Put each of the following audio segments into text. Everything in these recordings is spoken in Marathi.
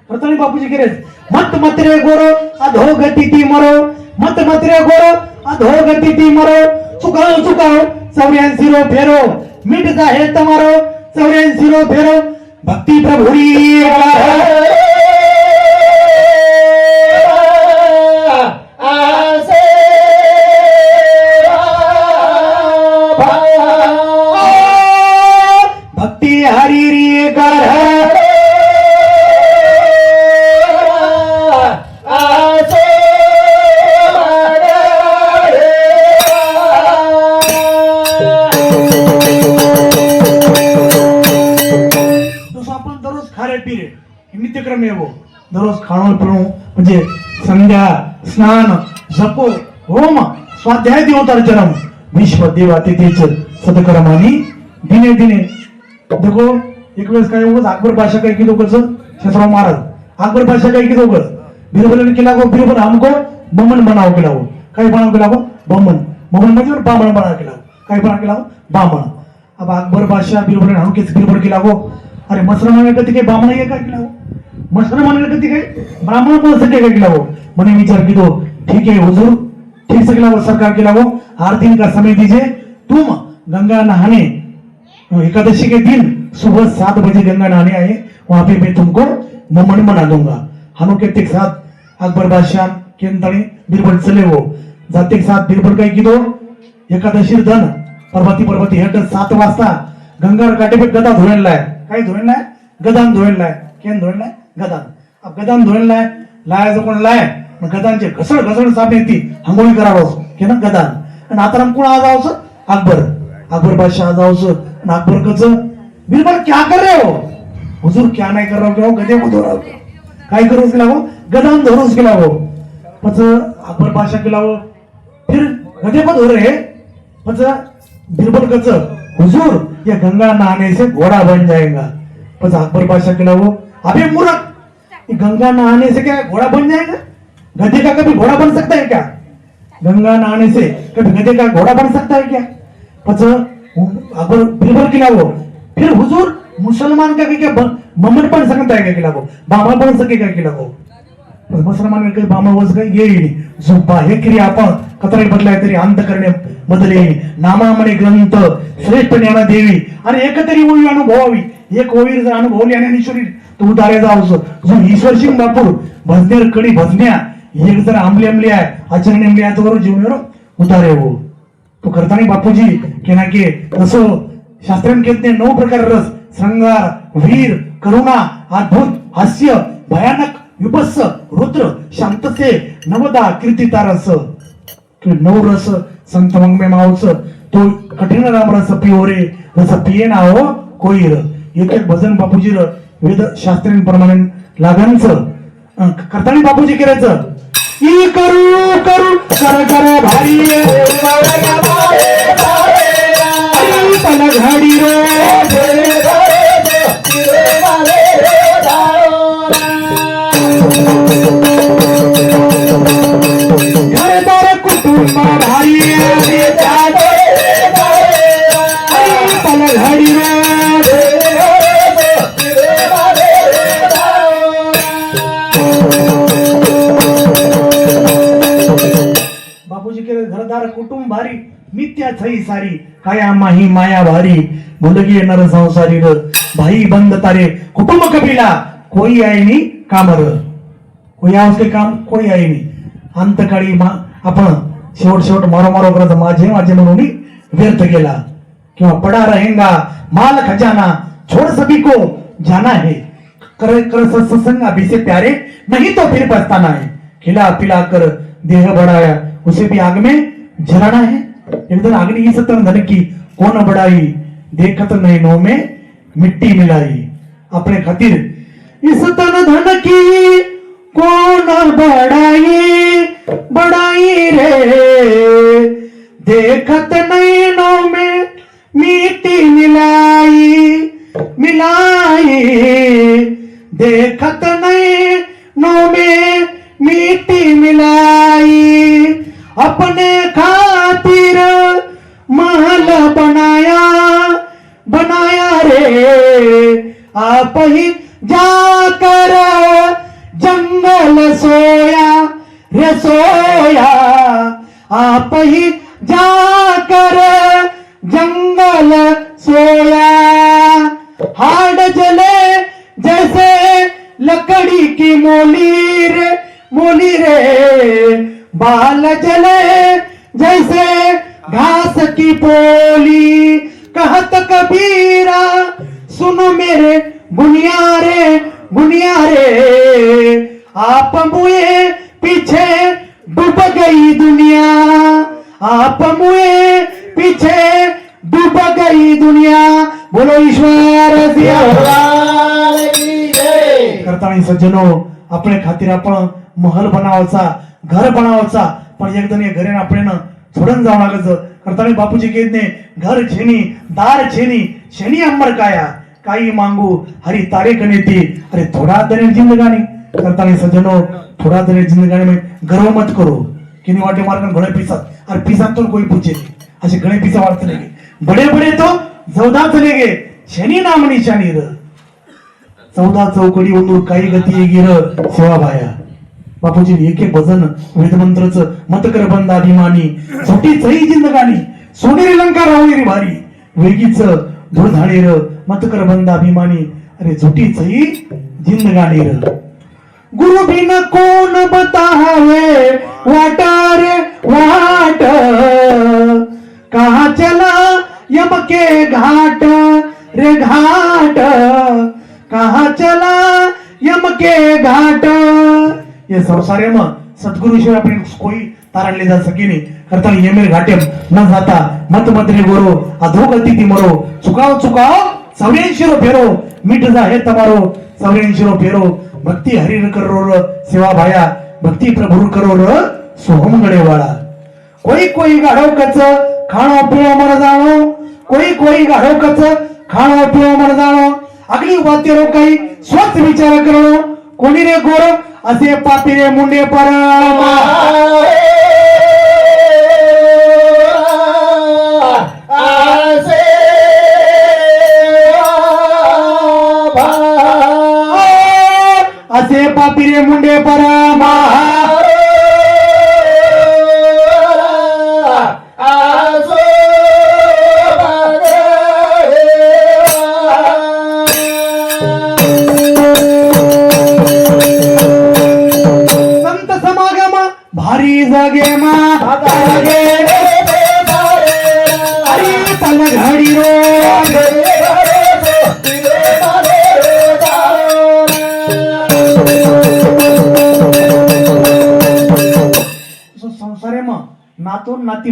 प्रथम बापूजी केले मत मत्रे गोरो अधोगती ती मरो मत मत्रे गोरो अधोगती ती मरो चुकाओ चुकाओ 84 रो फेरो मिट जाहे तमारो 84 रो फेरो भक्ति प्रभुरी भक्ति हरी री कर नित्यक्रम आहे वो दररोज खाणं पिणं म्हणजे संध्या स्नान जपो होम स्वाध्याय देवतार्चनम विश्व देवातिथेच सतकर्मानी दिने दिने देखो एक वेळेस काय उगाच अकबर बादशाह काय की दोघंच छत्रपती महाराज अकबर बादशाह काय की दोघं बिरबल ने केला को बिरबल हमको बमन बनाओ केला हो काय बनाओ केला हो बमन बमन म्हणजे बामण बना केला काय बना केला हो बामण अब अकबर बादशाह बिरबल ने हमके बिरबल केला हो अरे मुसलमान कधी काय बामण आहे काय केला हो मुसलमान कधी काय ब्राह्मण पण सगळे काय केला हो मैंने विचार की तो ठीक है हुजूर ठीक से केला वो सरकार केला वो 8 दिन का समय दीजिए तुम गंगा नहाने एकादशी के दिन सुबह 7 बजे गंगा नहाने आए वहां पे मैं तुमको नमन बना दूंगा हनु के साथ अकबर बादशाह के अंतरी बिरबल चले वो जाते साथ बिरबल काय की दो एकादशी दन पर्वती हेट 7 वाजता गंगा काटे पे गदा धोयला है काय धोयला है गदान धोयला है केन धोयला है गदान अब गदान धोयला है लायाचं कोण लाय गदानचे घसड साप येते हंगोळी करावं के ना गदान आणि आता कोण आज आवस अकबर बादशाह आज आवस आणि अकबर कच बिरबल क्या कर रहे हो हुजूर क्या नहीं कर रहे हो गधे को धोरा काय करूस केला हो गदान धरूस केला हो पच अकबर बादशाह केला हो फिर गधे को धो रहे पच बिरबल कच हुजूर ये गंगा नहाने से घोड़ा बन जाएगा पच अकबर बादशाह केला हो अबे मूर्ख गंगा नहाने से क्या घोड़ा बन जाएगा गधे का कभी घोड़ा बन सकता है क्या गंगा नहाने से कभी गधे का घोड़ा बन सकता है क्या पच अकबर बिरबल केला वो फिर हुजूर मुसलमान का क्या मम्मन पण सकता है क्या केला वो बामा पण सकेगा केला वो मुसलमान काही बामा वस काही येईल जो बाह्य क्रिया आपण कतराई बदलाय तरी अंत करणे बदले नामा म्हणे ग्रंथ श्रेष्ठ ज्ञाना देवी आणि एकतरी ओळी अनुभवावी एक ओळी जर अनुभवली आणि ईश्वरी तू उतारे जाऊस जो ईश्वर सिंग बापूर भजनेर कडी भजन्या एक जर आंबली आहे आचरण आंबली आहे तो जीवन उतारे हो तो करताना बापूजी केना के तसं शास्त्रांत केतने 9 प्रकार रस श्रृंगार वीर करुणा अद्भुत हास्य भयानक विपस्स रुद्र शांतसे नवदा कीर्तिता रस 9 रस संत मंगमे मावस तो कठीण राम रस पिओरे रस पिये ना हो कोई एक भजन बापूजी वेद शास्त्रींप्रमाणे लागांच करताना बापूजी करायचं ई करू करू कर कर भारी पल घडी घरदार कुटुंब भारी पल घडी घरदार कुटुंब भारी नित्या छई सारी काया माही माया भारी भुलगी नर संसारी भाई बंद तारे कुटुंब कपिला कोई आहे नी कामर कोई आवश्यक काम कोई आहे नी अंतकाळी आपण शेवट मारो करत माझे म्हणून व्यर्थ केला किंवा पडा रहेगा माल खजाना छोड़ सभी को जाना है कर सत्संग अभी से प्यारे नहीं तो फिर पछताना है खिला पिला कर देह बढ़ाया उसे भी आग में जलाना है एकदम अग्नि की सत्तर धन की कौन बढ़ाई देखत नहीं नो में मिट्टी मिलाई अपने खातिर इस तन धन की कौन बढ़ाई रे देखत नहीं नो में मिट्टी मिलाई देखत नहीं नो में मिट्टी मिलाई अपने खातिर महल बनाया रे आप ही जाकर जंगल सोया रे सोया आप ही जाकर जंगल सोया हाड जले जैसे लकड़ी की मोली रे बाल जले जैसे घास की पोली कहत कबीरा सुनो मेरे बुनिया रे आप मुए पीछे डूब गई दुनिया आप मुए पीछे डूब गई दुनिया बोलो ईश्वर करतानी सज्जनो આપણે ખાतिर आपण महल बनावाचा घर बनावाचा पण एकदम या घरे આપણે छोडून जावं लागायचं करतानी बापूजी कहत ने घर छेनी दार छेनी शनी अमर काया काही मांगू हरी तारे कनेती अरे थोड़ा दरे जिंदगानी करतानी सज्जनो थोड़ा दरे जिंदगानी में गर्व मत करो किनी वाटे मारकन घणे पीसात और पीसात तो कोई पूछे असे घणे पीसा वाढत नाही बड़े बड़े तो जवदा चले गे शनी नाम निशानी र 14 चौकडी उंदूर काही गती गिर सेवा भाया बापूजी एक एक भजन वेद मंत्रच मत कर बंद अभिमानी छोटी चई जिंदगानी सोनेरी लंका रावनेरी भारी वेगीच धुळधाणी र मत कर बंद अभिमानी अरे झोटी चई जिंदगानी र गुरु बिन कोण बतावे वाटार वाट कहा चला यम के घाट रे घाट कहा चला यम के घाट ये संसारे में सद्गुरु शिवाय आपण कोई तारणले जा सके नहीं करता येमेर घाटेम न जाता मत रे गोरो अधोगती ती मरो चुकाव 84 फेरो मिट जा हे तमारो 84 फेरो भक्ती हरिर करो र सेवा भाया भक्ती प्रभु करो र सोहम गडे वाळा कोई गाढव कच खाणो पियो मर जाणो कोई गाढव कच खाणो पियो मर जाणो अगली वाद्य रो काही स्वच्छ विचार करो कोणी रे गोर असे पापी रे मुंडे पर असे पापी रे मुंडे पर भारी जगे मा घडी रो संसारे में नातो नाती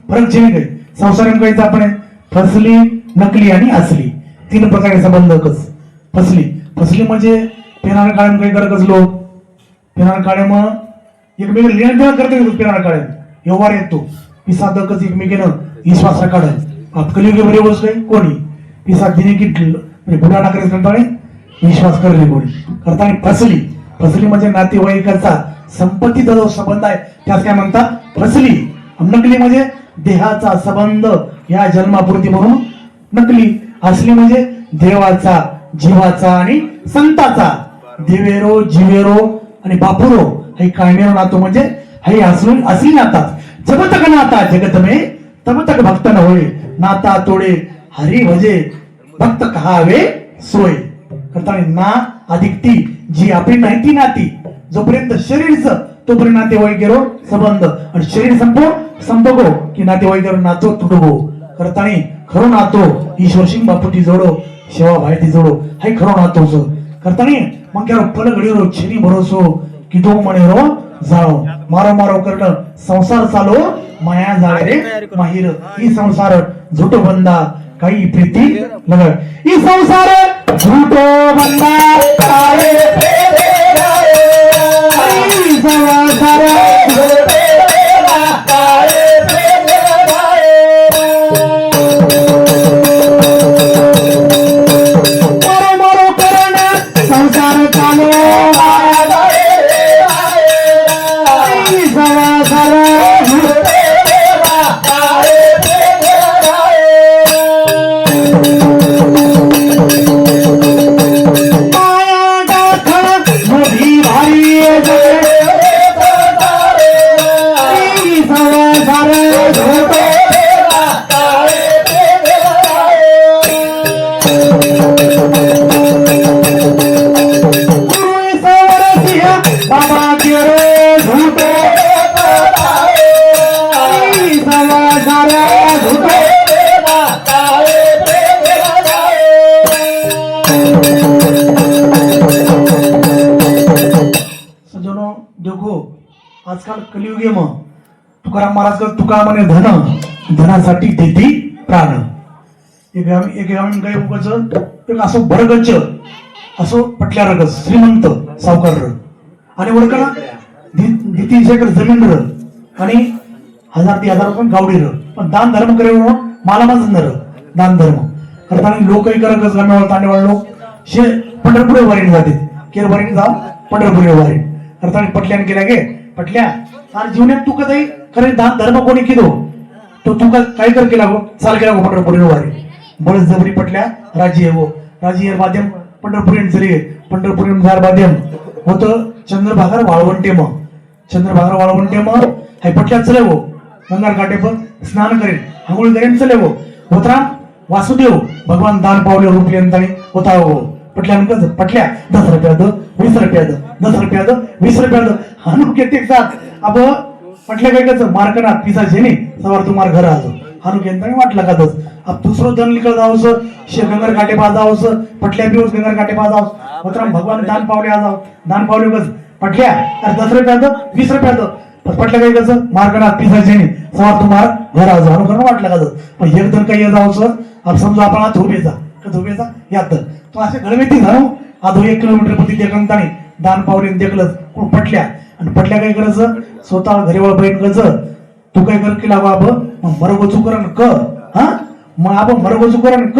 फरक छे गई संसारे में कहीच आपण फसली नकली आणि असली तीन प्रकारचे संबंध कस फसली म्हणजे पेनार काळम काही करकच लोक पेनार काळ्याम एकमेक लेण देण करते पेनार काळ्याम व्यवहार येतो पिसा दकच एकमेकेनं विश्वास काढ कलियुगे बरे गोष्ट काही कोणी पिसा दिने की म्हणजे गुन्हा टाकायचं कंटाळे विश्वास करले कोणी करताना फसली म्हणजे नातेवाईकाचा संपत्तीचा जो संबंध आहे त्यास काय म्हणतात फसली नकली म्हणजे देहाचा संबंध या जन्मापुरती म्हणून नकली असली म्हणजे देवाचा जीवाचा आणि संताचा देवेरो जीवेरो आणि बापुरो हे कायमेरो नातो म्हणजे हे असली नातात जब तक नाता जगत में तब तक भक्त न होय नाता तोडे हरी भजे भक्त कहावे सोय करताना ना अधिक ती जी आपली नाही ती नाती जोपर्यंत शरीरच तोपर्यंत नातेवाईकेरो संबंध आणि शरीर संपगो की नातेवाईकेरो नातो तुटगो करताना खरो नातो ईश्वर सिंग बापूटी जोडो सेवा भाईती जोडो हे खरो नातो करताना मग क्या पल घडीरो छेनी भरोसो की दो मणेरो जाळो मारो करण संसार चालो माया जाळे रे माहिर ही संसार झूठो बंदा काही प्रीती लग ही संसार झूठो बंदा काळे फेरे ही संसार काळे फेरे मारो करण संसार चालो माया काल कलियुग आहे मग तुकाराम महाराज तुका म्हणे धनासाठी देती प्राण एक आम्ही काही उगाच एक असं बरगच्च असं पटल्या रगच श्रीमंत सावकार आणि ओळखा ना दी एकर जमीन र आणि 1000-1000 रुपये गावडी र पण दान धर्म करे मला माझं नर दान धर्म करताना लोकही करत तांडेवाळ लोक शे पंढरपुरे वारीने जाते केर वारीने जा पंढरपुरे वारी करताना पटल्याने केल्या गे पटल्या आणि जीवनात तू कधी खरे दान धर्म कोणी केलो तो तू काय कर केला गो चाल केला गो पंढरपुरे वारी बळच जबरी पटल्या राजी हो राजी माध्यम पंढरपुरी जरी पंढरपुरी झार माध्यम होतं चंद्रभागार वाळवंटे मग चंद्रभागार वाळवंटे मग हाय पटल्या चले हो गंगार काटे पण स्नान करेल आंघोळ करेन चले हो होतराम वासुदेव भगवान दान पावले रूपले होता हो पटल्या पटल्या 10 रुपया 20 रुपया 10 रुपया 20 रुपया हानू किती साथ अब पटल्या काय कच मार्कना पिसा जेने सवार तुम्हार घर आजो हानू केंद्र वाटला का दस अब दुसरो दन निकल जाओस शे गंगार काटे बाजावस पटल्या बिवस गंगार काटे बाजावस होतराम भगवान दान पावले आजाव दान पावले कस पटल्या 10 रुपया 20 रुपया पटल्या काही कसं मार्गनाथ पिसाचे सवार तुम्हाला घर आजो अनुकरण वाटलं का पण एक जण काही जाऊस अब समजा आपण हा धोबेचा यात तो असे घडवेती झालो आधो 1 किलोमीटर प्रति देखंताने दान पावले देखलच कोण पटल्या आणि पटल्या काय करायचं स्वतः घरीवळ बहीण गज तू काय कर केला बाब मरगोचू करण क हा मग आपण मरगोचू करण क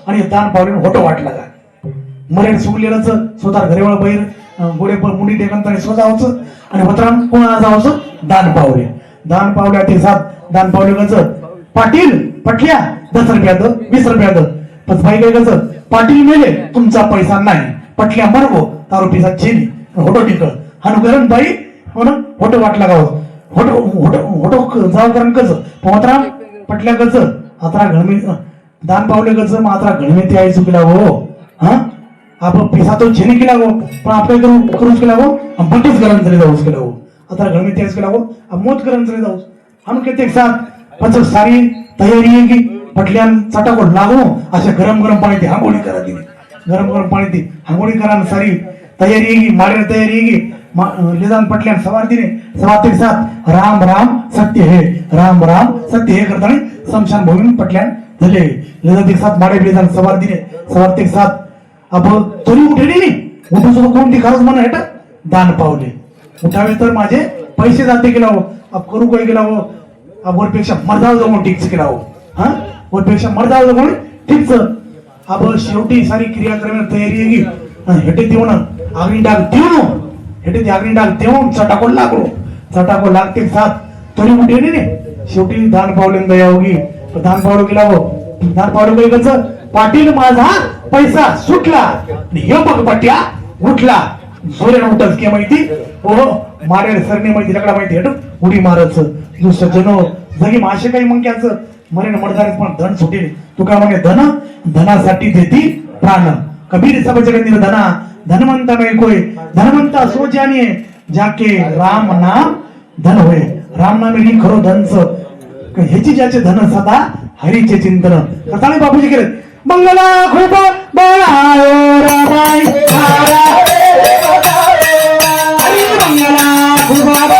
आणि दान पावले होतो वाटला का मरेन सुगलेलंच स्वतः घरीवळ बहीण गोडे मुंडी देखंताने स्वतःच आणि वतराम कोण जावच दान पावल्या ते सात दान पावले गज पाटील पटल्या 10 रुपया 20 रुपया पण बाई काय गज पाटील मेले तुमचा पैसा नाही पटल्या मरगो तारो पिसा चेनी होटो टिकळ हनुकरण बाई म्हणून होटो वाटला गाव होटो जाव करण कज वतराम पटल्या गज आता घडमी दान पावले गज मात्रा घडमेती आई चुकला हो हा आपण पिसा तो छेनी केला गो पण आपण करूच केला गो बटीच गरम झाले जाऊस केला गो आता गरमी त्याच केला गो मोत गरम झाले जाऊस हम किती साथ पच सारी तयारी आहे की पटल्यान चटाको लागो अशा गरम पाणी ती हांगोळी करा दिली गरम पाणी ती हांगोळी करा सारी तयारी आहे की मारेर तयारी आहे की लिदान पटल्यान सवार दिने सवार ते साथ राम राम सत्य हे करताना समशान भूमी पटल्यान झाले लिदान ते साथ मारे लिदान सवार दिने सवार ते साथ अब तरी उठेली नाही उठून कोणती खास म्हणा हेट दान पावले उठावे तर माझे पैसे जाते केला हो अब करू काय केला हो अब वरपेक्षा मर्दाव जमून ठीकच केला हो हा वरपेक्षा मर्दाव जमून ठीकच अब शेवटी सारी क्रियाक्रम तयारी आहे की हेटे देऊन आगरी डाग देऊन चटाको लागते साथ तरी उठेली नाही शेवटी दान पावले दया होगी दान पावलं केला हो दान पावलं काय कसं पाटील माझा पैसा सुटला हे बघ पट्ट्या उठला जोऱ्यानं उठच की माहिती हो मारेल सरने माहिती लकडा माहिती हेट उडी मारच दुसरं जनो जगी माशे काही मंक्याच मरेन मडदारीत पण धन सुटेल तू काय म्हणे धनासाठी देती प्राण कबीर सब जगत धना धनवंता में कोई धनवंता सो जानिए जाके राम नाम धन होय राम नाम ही खरो धनच ह्याची ज्याचे धन सदा हरीचे चिंतन करताना बापूजी केले मंगला खूप बळायो रामाई मंगला खूप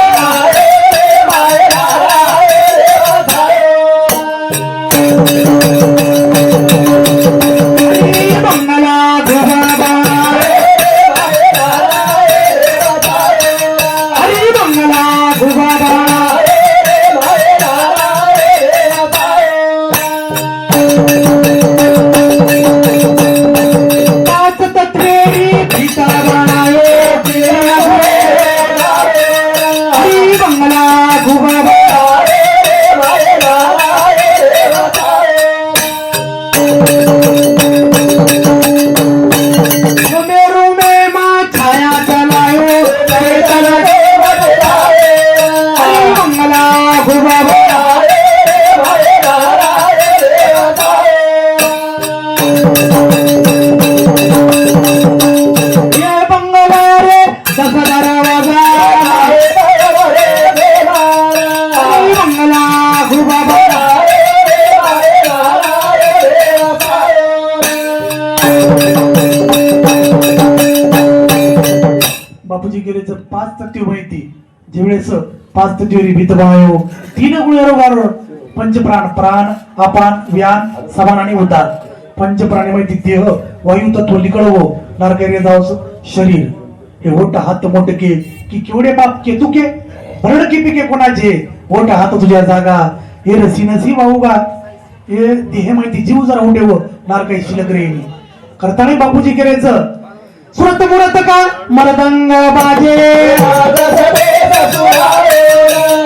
बापूजी गेले तर 5 तत्व माहिती ज्यावेळेस पाच तत्वेरी भीतभायो तीन गुणेरोगार पंचप्राण प्राण अपान व्यान समान आणि उदार पंचप्राणी माहिती देह वायू तत्व लिकळवो नारकर्य जावस शरीर हे ओट हात मोटके की केवढे बाप केतुके भरड की पिके कोणाचे ओट हात तुझ्या जागा हे रसी नसी वाहूगा हे देह माहिती जीव जरा उडेव नारकाई शिलक रे करताना बापूजी करायचं सुरत मुरत का मरदंग बाजे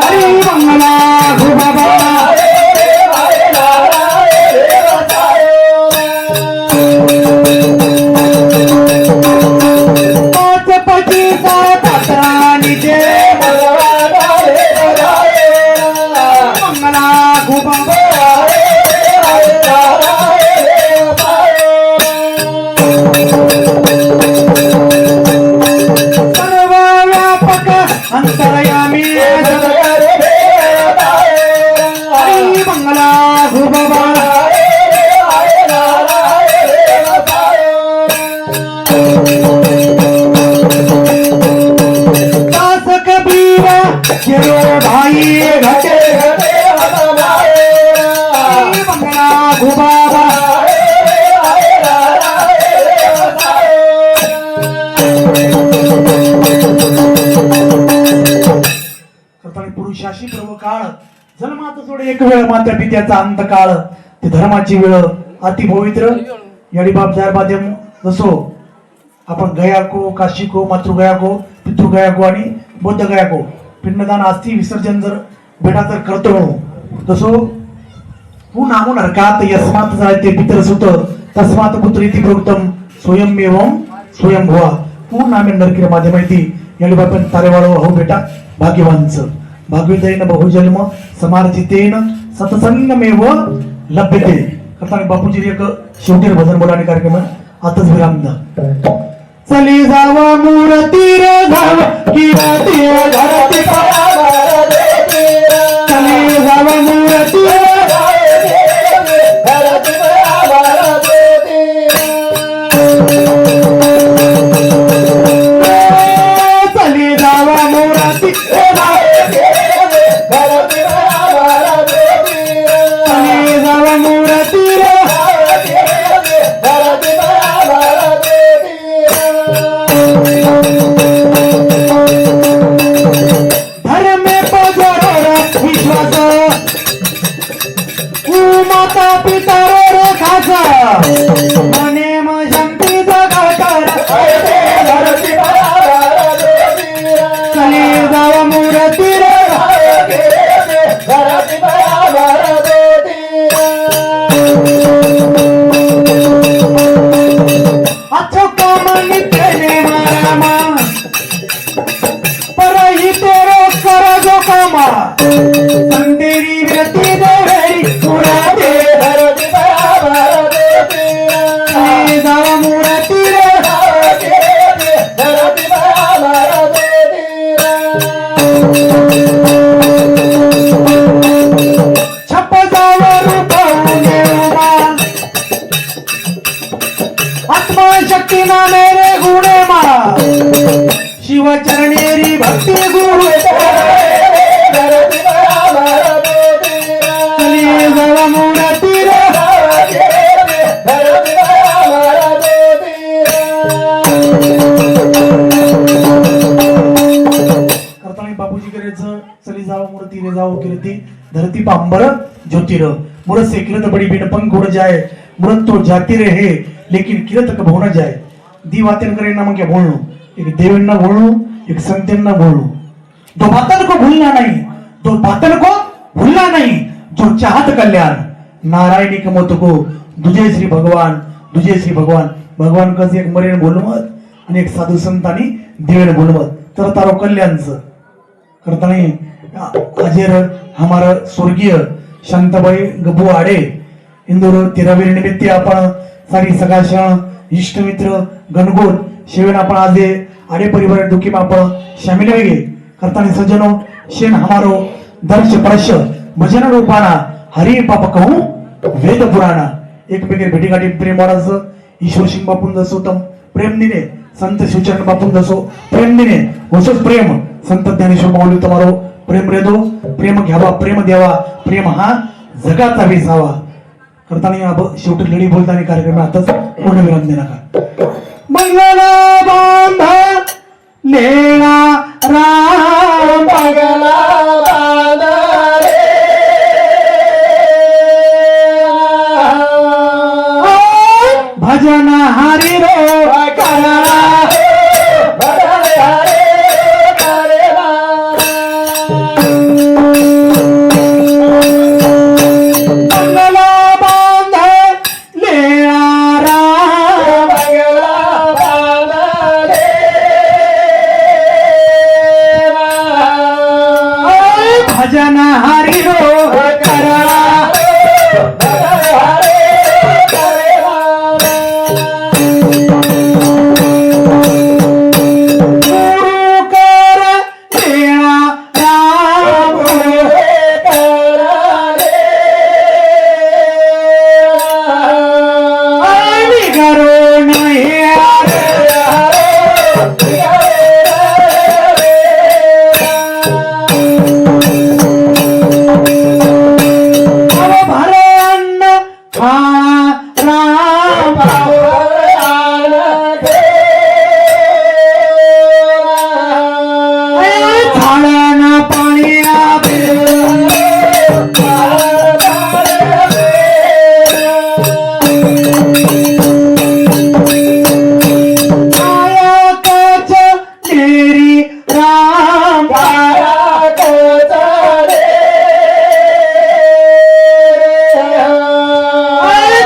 हरी मंगला हो बाबा अंतरयामी हरी मंगला हो बाबा दास कबीरा चलो भाई घटे हरी मंगला हो बाबा पुरुषाशी प्रभू काळ जन्मात सोडे एक वेळ मात्र पित्याचा अंत काळ ते धर्माची वेळ अति पवित्र याडी बाप जार माध्यम जसो आपण गयाको काशिको मातृगयाको पितृगयाको आणि बौद्ध गयाको पिंडदान अस्थि विसर्जन जर बेटा तर करतो तसो तू नामून हरकात यस्मात जायते पितर सुत तस्मात पुत्र इति प्रोक्तम स्वयंमेवं स्वयंभुवा तू नामे नरकीर माध्यम माहिती याडी बापन तारेवाळो हो बेटा भाग्यवानच भागवितेन बहुजन्म समार्जितेन सत्संगमेव लभ्यते करताना बापूजी एक शेवटी भजन बोलाने कार्यक्रम आताच विराम दा चली जावा मूर्ती रे धाव कीर्ती धरती परावर चली जावा मूर्ती रे धरती परावर चली जावा मूर्ती शक्ती ना मेरे गुणे मा शिव चरणेरी भक्ती गुरु बापूजी करायचं चली जाओ मूर्ती रे जाओ कीर्ती धरती पांबर ज्योतिर मुरत से किरत बड़ी बिन पंख उड़ जाए मुरत तो जाती रहे लेकिन किरत कब न जाए दी वातें करे ना क्या बोलूं एक देवेन ना बोलूं एक संतेन ना बोलूं दो बातन को भूलना नहीं दो बातन को भूलना नहीं जो चाहत कल्याण नारायणी कमत को दुजय श्री भगवान भगवान कस एक मरेन बोलू मत आणि एक साधू संतांनी देवेन बोलू मत तर तारो कल्याणचं करताना अजेर हमारा स्वर्गीय शांताबाई गबू आडे इंदोर 13वी निमित्त आपण सारी सगाशण इष्ट मित्र गणगोर शेवण आपण आज आडे परिवार दुखी में आपण शामिल वेगे करताना सज्जनो शेन हमारो दर्श परश भजन रूपाना हरि पाप कहूं वेद पुराणा एकमेक भेटीगाठी प्रेम वाढायचं ईश्वर सिंग बापून दसोतम प्रेम दिने संत शिवचरण बापून दसो प्रेम दिने होसच प्रेम संत ज्ञानेश्वर माऊली તમારો प्रेम रेदो, प्रेम घ्यावा, प्रेम द्यावा, प्रेम हा जगाचा विसावा. करताना शेवटी लढी बोलताना कार्यक्रम आताच पूर्ण विराम देणार का. मंगला बांधा लेला राम मंगला बांधा रे भजन हरि रो करा भजन हरे करे मंगला बांधा लेला राम मंगला बांधा रे भजन हरि रो करा भजन हरे करे गुरु कर लेला राम आणि करो नाही भरण खाणा राम झाडांना पाणी कायकाच नेरी राम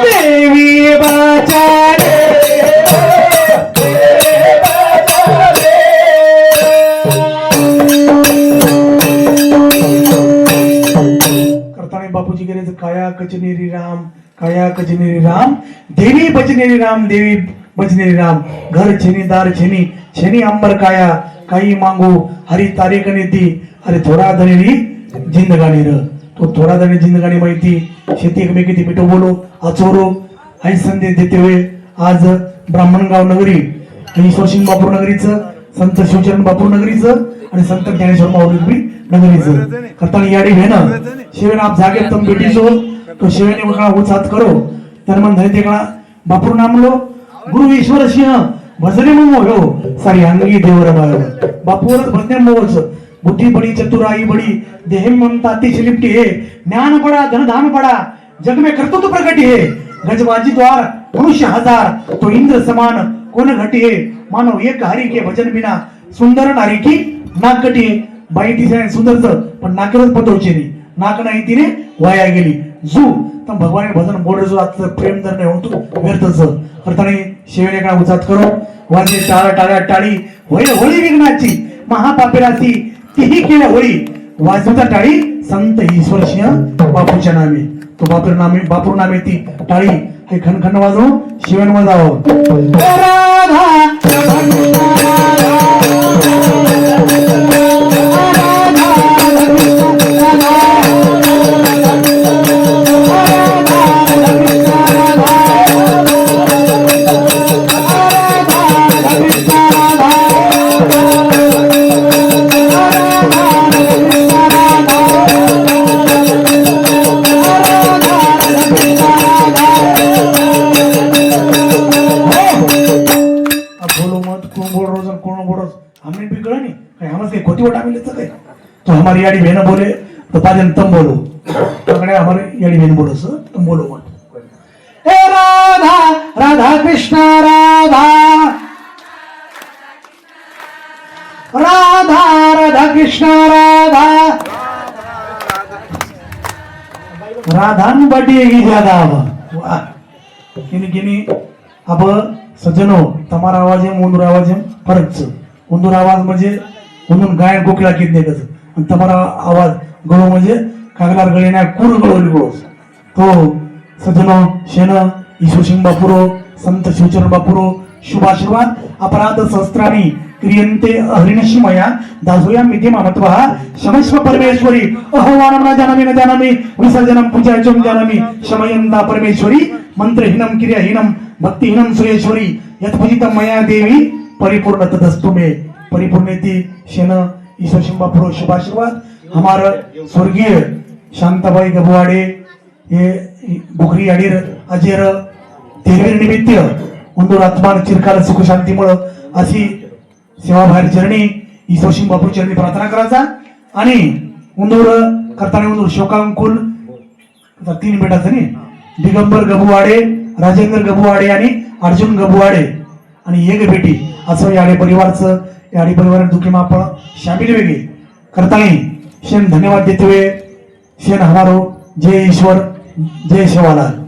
देवी बचारे करताना बापूजी गेले काया कचनेरी राम, काया कचनेरी राम, देवी बचनेरी राम, देवी बचनेरी राम. घर छेनी दार छेनी, छेनी अंबर काया, काही मांगू हरी तारीख नेती, अरे थोडा धनेरी जिंदगाणी र. तो थोडा धने जिंदगाणी माहिती शेती एकमेकी पिटो बोलो आचोरो आई संदेश देते हुए आज ब्राह्मणगाव नगरी ईश्वरसिंग बापूर नगरीचं, संत शिवचरण बापूर नगरीचं आणि संत ज्ञानेश्वर माऊली नगरीचं. करताना याडी भेन शिवेन आप जागे तुम बेटी सो तो शिवेने वका उचात करो तन्मन धरे ते बापूर नामलो गुरु ईश्वर सिंह भजने मग हो सारी अंगी देवर बापूवरच भजने मोच बुद्धी बड़ी चतुराई बड़ी देह ममता अतिशय लिपटी है ज्ञान बड़ा धन धाम बड़ा जग में कर्तृत्व प्रकट है गजबाजी द्वार मनुष्य हजार तो इंद्र समान कोण घटी है मानव एक हरी के भजन बिना सुंदर नारी की नाक कटी है. बाई तिने सुंदरच पण नाकरच पटवचे नाही, नाक नाही तिने वाया गेली जू तर भगवान भजन बोल जो आता प्रेम जर नाही होतो व्यर्थच. करताना शिवेने का उचात करो वाजे टाळा टाळ्या टाळी होईल होळी विघ्नाची महापापेराची तीही केल्या होळी वाजवता टाळी संत ईश्वर सिंह बापूच्या नामे. तो बापूर नामे ती टाळी हे खनखन वाजवू शिवन वाजावं. राधा तो हमारी याडी बहन बोले तो पाजन तम बोलो पकड़े हमारे याडी बहन बोलो सर तुम बोलो मत. हे राधा राधा कृष्ण राधा राधा राधा कृष्ण राधा राधान बड़ी ज्यादा वाह किनी किनी अब सज्जनो તમારા અવાજ એમ ઉંદર અવાજ એમ ફરક છે. ઉંદર અવાજ म्हणजे म्हणून गायन कोकिळा कित नाही कसं आणि તમારા आवाज गळो म्हणजे कागलार गळीना कुर गळोली गळोस. तो सज्जनो शेन ईश्वर सिंग बापुरो संत शिवचरण बापुरो शुभाशीर्वाद अपराध सहस्त्राणी क्रियन्ते हरिणशी मया दासोया मिति ममत्वः शमस्व परमेश्वरी अहोवानं न जानामि विसर्जनं पूजायचं जानामि शमयन्ता परमेश्वरी मंत्रहीनं क्रियाहीनं भक्तिहीनं सुरेश्वरी यत्पूजितं मया देवी परिपूर्ण तदस्तु मे. परिपूर्णेती शेन ईश्वर सिंह बापुरो शुभाशीर्वाद हमार स्वर्गीय शांताबाई गबवाडे ये बुखरी अडीर अजेर तेरवीर निमित्त उंदूर आत्मान चिरकाल सुख शांतीमुळं अशी सेवा बाहेर चरणी ईश्वरसिंग बापू चरणी प्रार्थना करायचा आणि उंदूर करताना उंदूर शोकांकुल 3 बेटाचं नाही दिगंबर गबुवाडे राजेंद्र गबुवाडे आणि अर्जुन गबुवाडे आणि एक बेटी असं याडे परिवारचं याडे परिवार दुखी आपण शामिल वेगळे करताना शेन धन्यवाद देते हुए शेन हमारो जय ईश्वर जय शिवालाल